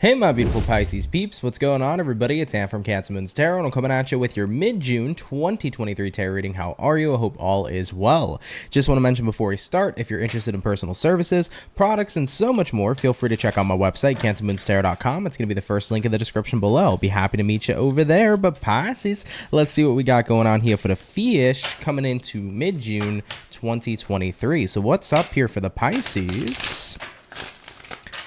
Hey my beautiful Pisces peeps, what's going on everybody? It's Ann from CancerMoonsTarot and I'm coming at you with your mid-June 2023 tarot reading. How are you? I hope all is well. Just want to mention before we start, if you're interested in personal services, products, and so much more, feel free to check out my website, CancerMoonsTarot.com. It's going to be the first link in the description below. I'll be happy to meet you over there. But Pisces, let's see what we got going on here for the fish coming into mid-June 2023. So what's up here for the Pisces?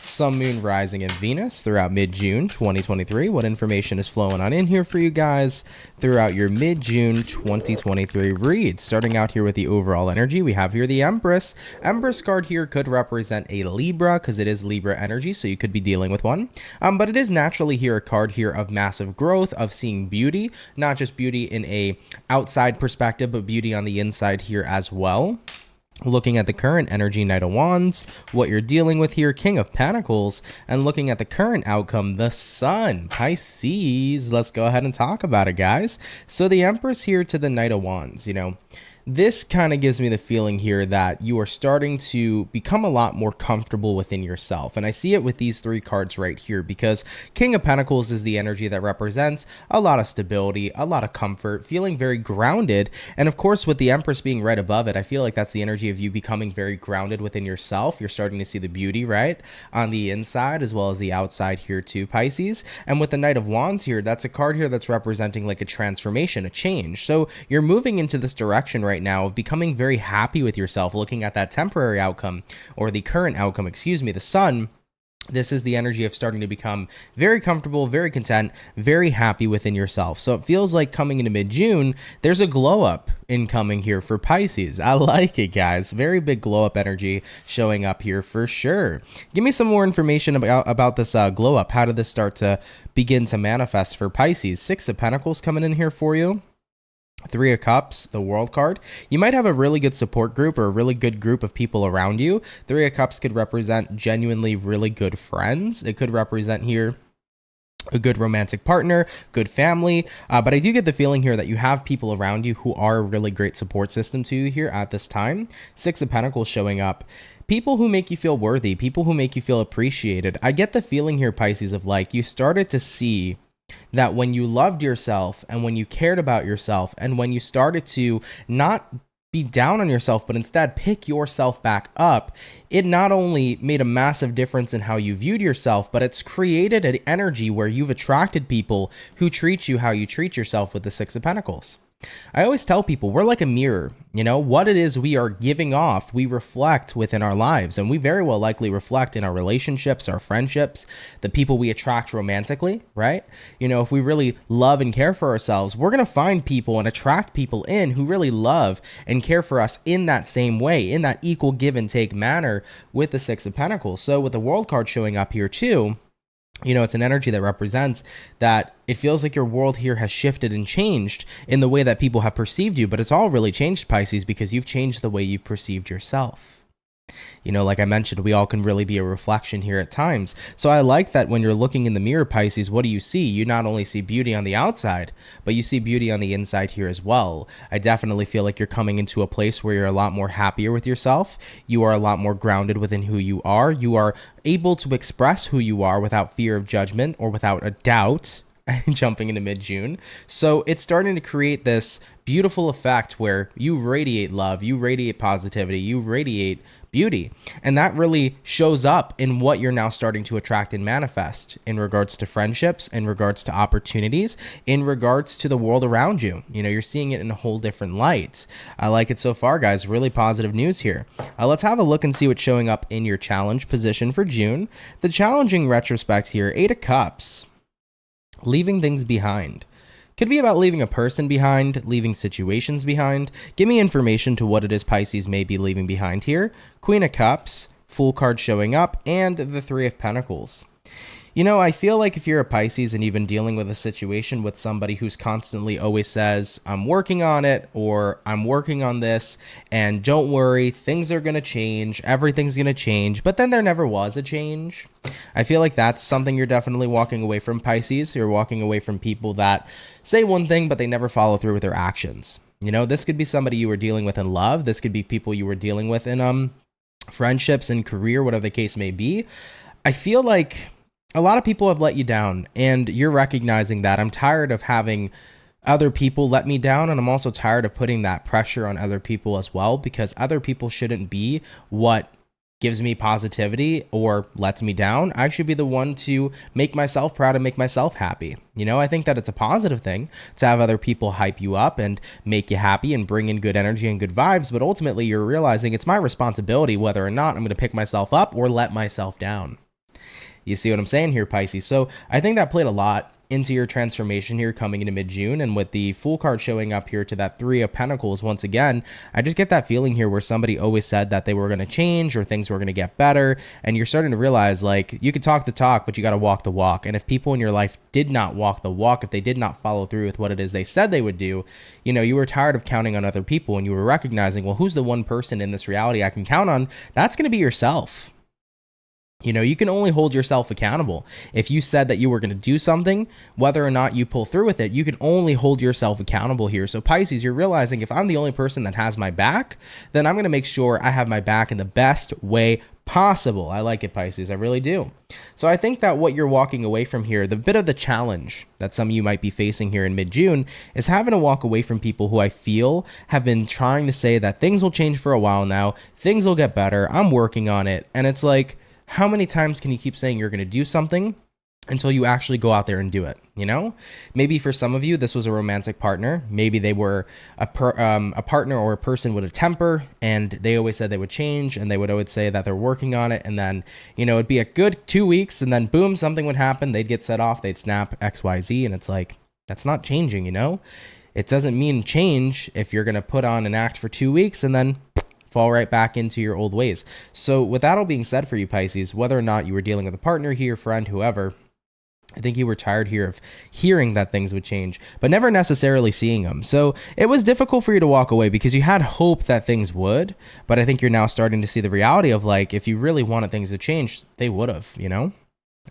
Sun, Moon, Rising, and Venus throughout mid-June 2023. What information is flowing on in here for you guys throughout your mid-June 2023 read? Starting out here with the overall energy, we have here the Empress. Empress card here could represent a Libra because it is Libra energy, so you could be dealing with one. But it is naturally here a card here of massive growth, of seeing beauty, not just beauty in a outside perspective, but beauty on the inside here as well. Looking at the current energy, Knight of Wands, what you're dealing with here, King of Pentacles, and looking at the current outcome, the Sun, Pisces. Let's go ahead and talk about it, guys. So the Empress here to the Knight of Wands, this kind of gives me the feeling here that you are starting to become a lot more comfortable within yourself. And I see it with these three cards right here because King of Pentacles is the energy that represents a lot of stability, a lot of comfort, feeling very grounded. And of course, with the Empress being right above it, I feel like that's the energy of you becoming very grounded within yourself. You're starting to see the beauty, right, on the inside as well as the outside here too, Pisces. And with the Knight of Wands here, that's a card here that's representing like a transformation, a change. So you're moving into this direction right now of becoming very happy with yourself, looking at that temporary outcome or the current outcome, the Sun. This is the energy of starting to become very comfortable, very content, very happy within yourself. So it feels like coming into mid-June, there's a glow up incoming here for Pisces. I like it, guys. Very big glow up energy showing up here for sure. Give me some more information about this glow up. How did this start to begin to manifest for Pisces? Six of Pentacles coming in here for you. Three of Cups, the World card. You might have a really good support group or a really good group of people around you. Three of Cups could represent genuinely really good friends. It could represent here a good romantic partner, good family. But I do get the feeling here that you have people around you who are a really great support system to you here at this time. Six of Pentacles showing up. People who make you feel worthy, people who make you feel appreciated. I get the feeling here, Pisces, of like you started to see that when you loved yourself and when you cared about yourself and when you started to not be down on yourself, but instead pick yourself back up, it not only made a massive difference in how you viewed yourself, but it's created an energy where you've attracted people who treat you how you treat yourself with the Six of Pentacles. I always tell people we're like a mirror. What it is we are giving off, we reflect within our lives, and we very well likely reflect in our relationships, our friendships, the people we attract romantically, right? If we really love and care for ourselves, we're going to find people and attract people in who really love and care for us in that same way, in that equal give and take manner with the Six of Pentacles. So with the World card showing up here too, it's an energy that represents that it feels like your world here has shifted and changed in the way that people have perceived you, but it's all really changed, Pisces, because you've changed the way you've perceived yourself. Like I mentioned, we all can really be a reflection here at times. So I like that when you're looking in the mirror, Pisces, what do you see? You not only see beauty on the outside, but you see beauty on the inside here as well. I definitely feel like you're coming into a place where you're a lot more happier with yourself. You are a lot more grounded within who you are. You are able to express who you are without fear of judgment or without a doubt. Jumping into mid-June. So it's starting to create this beautiful effect where you radiate love, you radiate positivity, you radiate beauty. And that really shows up in what you're now starting to attract and manifest in regards to friendships, in regards to opportunities, in regards to the world around you. You're seeing it in a whole different light. I like it so far, guys. Really positive news here. Let's have a look and see what's showing up in your challenge position for June. The challenging retrospect here, Eight of Cups. Leaving things behind. Could be about leaving a person behind, leaving situations behind. Give me information to what it is Pisces may be leaving behind here. Queen of Cups, Fool card showing up, and the Three of Pentacles. I feel like if you're a Pisces and you've been dealing with a situation with somebody who's constantly always says, I'm working on it, or I'm working on this, and don't worry, things are going to change, everything's going to change, but then there never was a change. I feel like that's something you're definitely walking away from, Pisces. You're walking away from people that say one thing, but they never follow through with their actions. This could be somebody you were dealing with in love. This could be people you were dealing with in friendships and career, whatever the case may be. I feel like a lot of people have let you down, and you're recognizing that. I'm tired of having other people let me down, and I'm also tired of putting that pressure on other people as well, because other people shouldn't be what gives me positivity or lets me down. I should be the one to make myself proud and make myself happy. You know, I think that it's a positive thing to have other people hype you up and make you happy and bring in good energy and good vibes, but ultimately you're realizing it's my responsibility whether or not I'm going to pick myself up or let myself down. You see what I'm saying here, Pisces? So I think that played a lot into your transformation here coming into mid-June, and with the Fool card showing up here to that Three of Pentacles once again, I just get that feeling here where somebody always said that they were going to change or things were going to get better, and you're starting to realize, like, you could talk the talk, but you got to walk the walk. And if people in your life did not walk the walk, if they did not follow through with what it is they said they would do, you know, you were tired of counting on other people, and you were recognizing, well, who's the one person in this reality I can count on? That's going to be yourself. You know, you can only hold yourself accountable. If you said that you were going to do something, whether or not you pull through with it, you can only hold yourself accountable here. So Pisces, you're realizing if I'm the only person that has my back, then I'm going to make sure I have my back in the best way possible. I like it, Pisces. I really do. So I think that what you're walking away from here, the bit of the challenge that some of you might be facing here in mid-June, is having to walk away from people who I feel have been trying to say that things will change for a while now, things will get better, I'm working on it. And it's like, how many times can you keep saying you're going to do something until you actually go out there and do it? You know, maybe for some of you, this was a romantic partner. Maybe they were a partner or a person with a temper, and they always said they would change, and they would always say that they're working on it. And then, you know, it'd be a good 2 weeks, and then boom, something would happen. They'd get set off. They'd snap XYZ. And it's like, that's not changing, you know? It doesn't mean change if you're going to put on an act for 2 weeks and then fall right back into your old ways. So with that all being said for you, Pisces, whether or not you were dealing with a partner here, friend, whoever, I think you were tired here of hearing that things would change, but never necessarily seeing them. So it was difficult for you to walk away because you had hope that things would, but I think you're now starting to see the reality of, like, if you really wanted things to change, they would have, you know?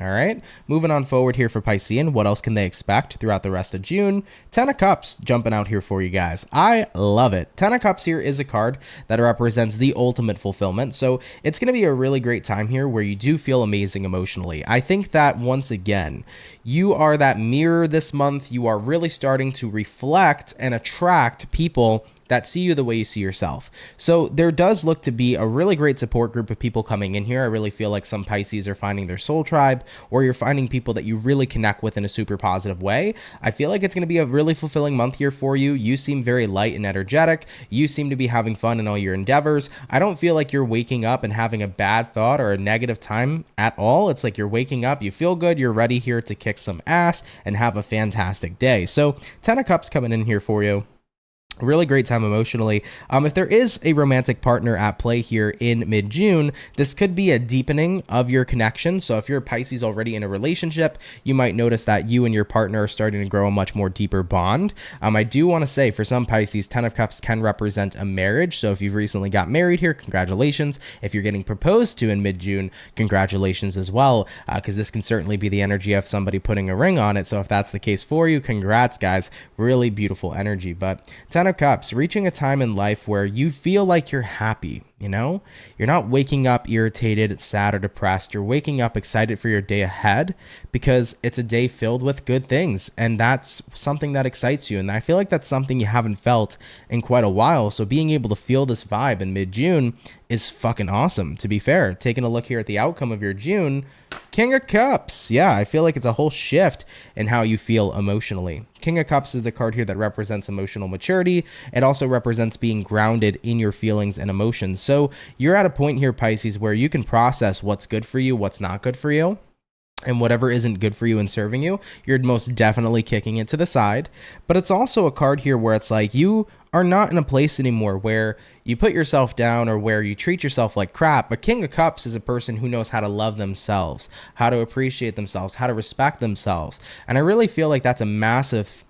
All right, moving on forward here for Piscean. What else can they expect throughout the rest of June? 10 of Cups jumping out here for you guys. I love it. 10 of Cups here is a card that represents the ultimate fulfillment. So it's going to be a really great time here where you do feel amazing emotionally. I think that once again, you are that mirror this month. You are really starting to reflect and attract people that see you the way you see yourself. So there does look to be a really great support group of people coming in here. I really feel like some Pisces are finding their soul tribe, or you're finding people that you really connect with in a super positive way. I feel like it's going to be a really fulfilling month here for you. You seem very light and energetic. You seem to be having fun in all your endeavors. I don't feel like you're waking up and having a bad thought or a negative time at all. It's like you're waking up, you feel good, you're ready here to kick some ass and have a fantastic day. So 10 of Cups coming in here for you. Really great time emotionally. If there is a romantic partner at play here in mid-June, this could be a deepening of your connection. So if you're a Pisces already in a relationship, you might notice that you and your partner are starting to grow a much more deeper bond. I do want to say for some Pisces, 10 of Cups can represent a marriage. So if you've recently got married here, congratulations. If you're getting proposed to in mid-June, congratulations as well, because this can certainly be the energy of somebody putting a ring on it. So if that's the case for you, congrats, guys. Really beautiful energy. But 10 of Cups, reaching a time in life where you feel like you're happy, you know? You're not waking up irritated, sad, or depressed. You're waking up excited for your day ahead because it's a day filled with good things, and that's something that excites you. And I feel like that's something you haven't felt in quite a while. So being able to feel this vibe in mid-June is fucking awesome, to be fair. Taking a look here at the outcome of your June, King of Cups. Yeah, I feel like it's a whole shift in how you feel emotionally. King of Cups is the card here that represents emotional maturity. It also represents being grounded in your feelings and emotions. So you're at a point here, Pisces, where you can process what's good for you, what's not good for you. And whatever isn't good for you and serving you, you're most definitely kicking it to the side. But it's also a card here where it's like you are not in a place anymore where you put yourself down or where you treat yourself like crap. But King of Cups is a person who knows how to love themselves, how to appreciate themselves, how to respect themselves. And I really feel like that's a massive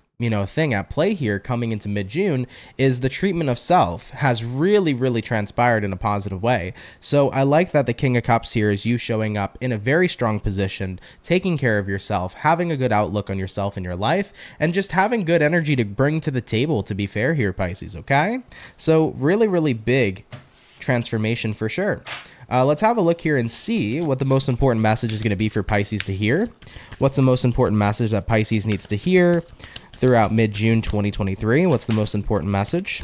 thing at play here coming into mid-June is the treatment of self has really transpired in a positive way. So I like that the King of Cups here is you showing up in a very strong position, taking care of yourself, having a good outlook on yourself and your life, and just having good energy to bring to the table, to be fair here, Pisces, okay? So really big transformation for sure. Let's have a look here and see what the most important message is going to be for Pisces to hear. What's the most important message that Pisces needs to hear throughout mid-June 2023? What's the most important message?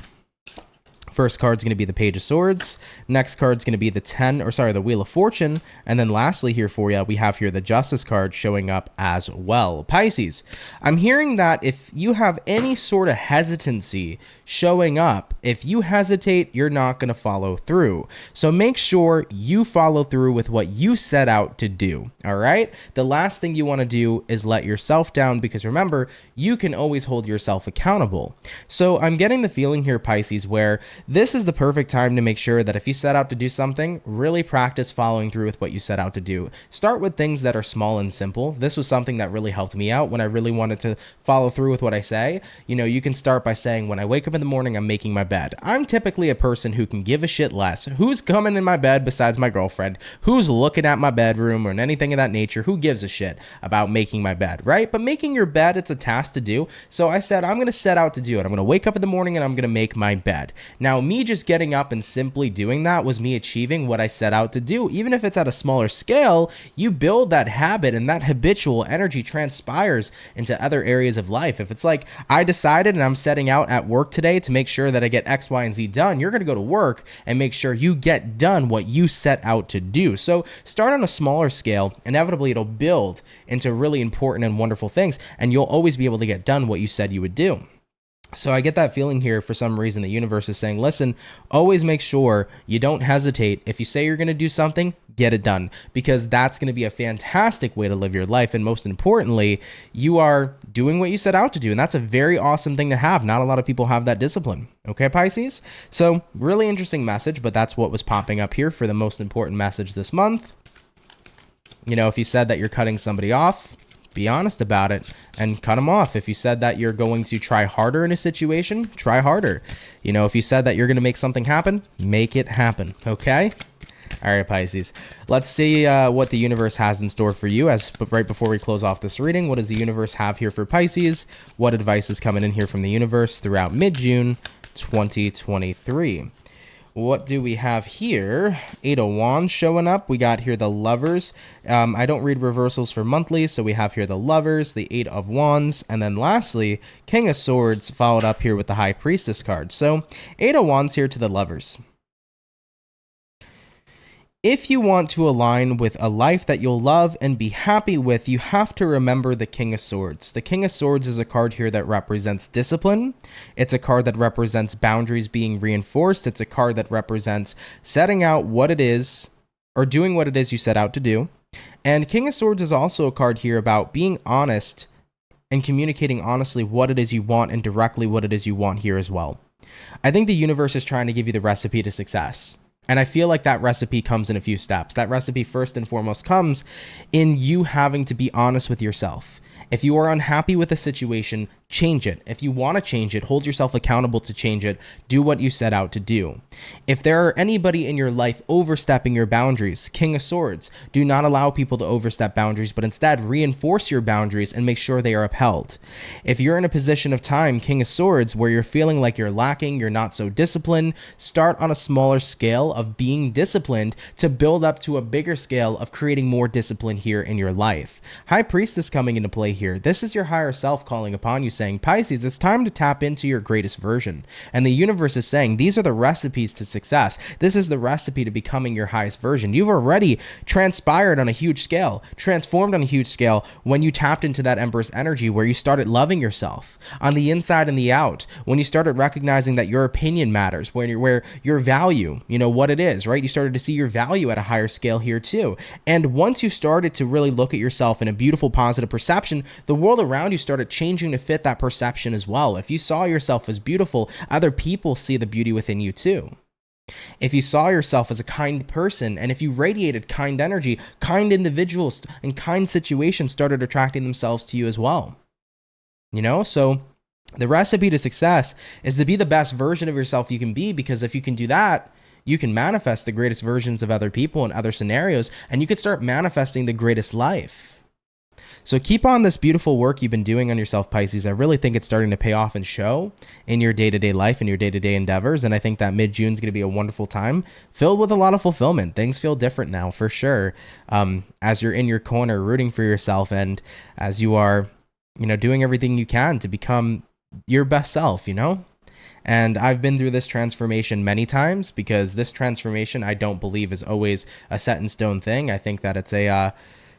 First card's going to be the Page of Swords. Next card's going to be the Wheel of Fortune. And then lastly here for you, we have here the Justice card showing up as well. Pisces, I'm hearing that if you have any sort of hesitancy showing up, if you hesitate, you're not going to follow through. So make sure you follow through with what you set out to do. All right. The last thing you want to do is let yourself down, because remember, you can always hold yourself accountable. So I'm getting the feeling here, Pisces, where this is the perfect time to make sure that if you set out to do something, really practice following through with what you set out to do. Start with things that are small and simple. This was something that really helped me out when I really wanted to follow through with what I say. You know, you can start by saying, when I wake up in the morning, I'm making my bed. I'm typically a person who can give a shit less. Who's coming in my bed besides my girlfriend? Who's looking at my bedroom or anything of that nature? Who gives a shit about making my bed, right? But making your bed, it's a task to do. So I said, I'm going to set out to do it. I'm going to wake up in the morning and I'm going to make my bed. Now, me just getting up and simply doing that was me achieving what I set out to do. Even if it's at a smaller scale, you build that habit, and that habitual energy transpires into other areas of life. If it's like, I decided and I'm setting out at work today to make sure that I get X, Y, and Z done, you're going to go to work and make sure you get done what you set out to do. So start on a smaller scale. Inevitably, it'll build into really important and wonderful things, and you'll always be able to get done what you said you would do. So I get that feeling here, for some reason, the universe is saying, listen, always make sure you don't hesitate. If you say you're going to do something, get it done, because that's going to be a fantastic way to live your life. And most importantly, you are doing what you set out to do. And that's a very awesome thing to have. Not a lot of people have that discipline. Okay, Pisces? So really interesting message, but that's what was popping up here for the most important message this month. You know, if you said that you're cutting somebody off, be honest about it and cut them off. If you said that you're going to try harder in a situation, try harder. You know, if you said that you're going to make something happen, make it happen. Okay? All right, Pisces. Let's see what the universe has in store for you. Right before we close off this reading, what does the universe have here for Pisces? What advice is coming in here from the universe throughout mid-June 2023? What do we have here? 8 of Wands showing up. We got here the Lovers. I don't read reversals for monthly, so we have here the Lovers, the 8 of Wands, and then lastly, King of Swords, followed up here with the High Priestess card. So 8 of Wands here to the Lovers. If you want to align with a life that you'll love and be happy with, you have to remember the King of Swords. The King of Swords is a card here that represents discipline. It's a card that represents boundaries being reinforced. It's a card that represents setting out what it is, or doing what it is you set out to do. And King of Swords is also a card here about being honest and communicating honestly what it is you want, and directly what it is you want here as well. I think the universe is trying to give you the recipe to success. And I feel like that recipe comes in a few steps. That recipe, first and foremost, comes in you having to be honest with yourself. If you are unhappy with a situation, change it. If you want to change it, hold yourself accountable to change it. Do what you set out to do. If there are anybody in your life overstepping your boundaries, King of Swords, do not allow people to overstep boundaries, but instead reinforce your boundaries and make sure they are upheld. If you're in a position of time, King of Swords, where you're feeling like you're lacking, you're not so disciplined, start on a smaller scale of being disciplined to build up to a bigger scale of creating more discipline here in your life. High Priestess coming into play here. This is your higher self calling upon you, saying, Pisces, it's time to tap into your greatest version. And the universe is saying, these are the recipes to success. This is the recipe to becoming your highest version. You've already transpired on a huge scale, transformed on a huge scale when you tapped into that Empress energy, where you started loving yourself on the inside and the out, when you started recognizing that your opinion matters, where your value, you know what it is, right? You started to see your value at a higher scale here too. And once you started to really look at yourself in a beautiful, positive perception, the world around you started changing to fit that perception as well. If you saw yourself as beautiful, other people see the beauty within you too. If you saw yourself as a kind person, and if you radiated kind energy, kind individuals and kind situations started attracting themselves to you as well. You know, so the recipe to success is to be the best version of yourself you can be, because if you can do that, you can manifest the greatest versions of other people in other scenarios, and you can start manifesting the greatest life. So keep on this beautiful work you've been doing on yourself, Pisces. I really think it's starting to pay off and show in your day-to-day life and your day-to-day endeavors. And I think that mid-June is going to be a wonderful time filled with a lot of fulfillment. Things feel different now for sure. As you're in your corner rooting for yourself and as you are, doing everything you can to become your best self, And I've been through this transformation many times because this transformation, I don't believe, is always a set in stone thing. I think that it's a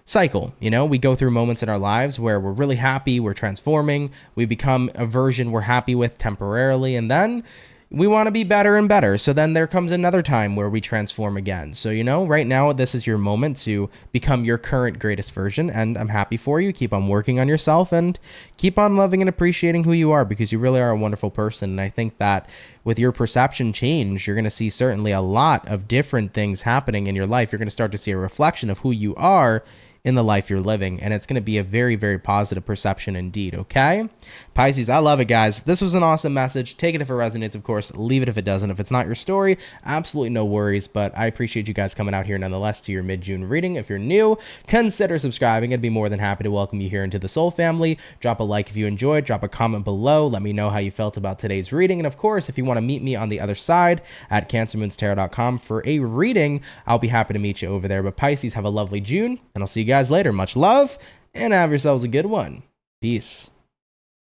cycle. We go through moments in our lives where we're really happy, we're transforming, we become a version we're happy with temporarily, and then we want to be better and better. So then there comes another time where we transform again. So, right now, this is your moment to become your current greatest version. And I'm happy for you. Keep on working on yourself and keep on loving and appreciating who you are because you really are a wonderful person. And I think that with your perception change, you're going to see certainly a lot of different things happening in your life. You're going to start to see a reflection of who you are in the life you're living, and it's going to be a very, very positive perception indeed. Okay, Pisces, I love it, guys. This was an awesome message. Take it if it resonates, of course. Leave it if it doesn't. If it's not your story, absolutely no worries, but I appreciate you guys coming out here nonetheless to your mid-June reading. If you're new, consider subscribing. I'd be more than happy to welcome you here into the soul family. Drop a like if you enjoyed, drop a comment below, let me know how you felt about today's reading, and of course, if you want to meet me on the other side at CancerMoonsTarot.com for a reading, I'll be happy to meet you over there. But Pisces, have a lovely June, and I'll see you guys later. Much love, and have yourselves a good one. Peace.